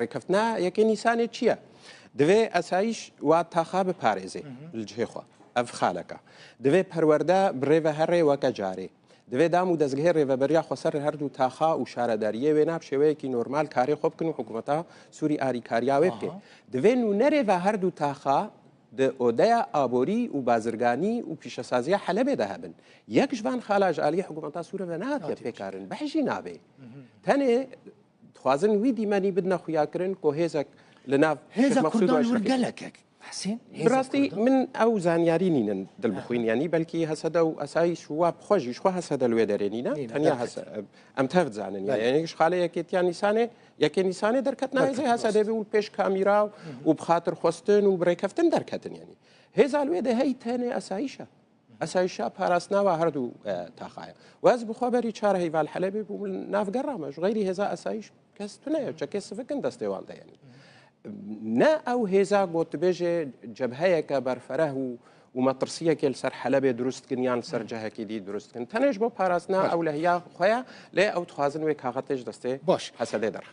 ڕێکەفتنا یەکەی نیسانێ چییە؟ دەوێ ئەسایش وا تاخا بپارێزێ لەجێ خوا ئەف خالەکە دەوێ پەروەەردە بڕێوە هەڕێ وەکە جارێ دەوێ دام و دەستگەهێ ڕێڤەبەریا خۆسەر هەردوو تاخا و شارەداریە وێ ناب شێوەیەکی نۆرمال کارێ خۆ بکن و حکوومەتە سووری ئاریکاریاوێ بکێ دەوێن و نەرێڤە هەردوو تاخا ئۆدەیە ئابۆری و بازرگانی و پیشەسازیە حەلەبێدا هەبن یەک ژوان خالاژ عالی حکوومەتە سوورە بە ناتێ پێکارن بەحژی نابێ تەنێ خوازن وی دیمەنی بدنە خویاکردن کۆ هێزێک لە ناو هێزە کوردان وەرگەلەکێک ڕاستی من ئەو زانیاری نینن دڵبخوین ینی بەلکی هەسەدە و ئەسایی شووا خۆشیش خۆ هەسەدە لێ دەرێنینە تەنیا ئەم تەفزانن یانیش خاڵەیەکێتیان نیسانێ یەکێ نیسانێ دەرکەت نایزێ هەسە دەبێ و پێش کامیرا و بخاتر خۆستن و بڕێکەفتن دەرکەتن ینی هێزا لێ دەهەی تەنێ ئەساییشە ئەسایشا پاراستناوە هەردوو تاخایە واز بخۆبەری چارە هەیڤال حەلەبێ بوو نافگەڕامەش غەیری هێزا ئەسایش کەس تونەیە چەکێ سفکن دەستێواڵدەیەنی نا ئەو هێزا گۆتبێژێ جەبهەیەکە بەرفەرە و مەترسیەکێ لەسەر حەلەبێ دروستکن یان سەر جەهەکی دی دروستکن تەنێش بۆ پاراستنا ئەو لە هەیە خۆیە لێ ئەو توازن وێ کاغەتێش دەستێ باش هەسەدێ دەڕ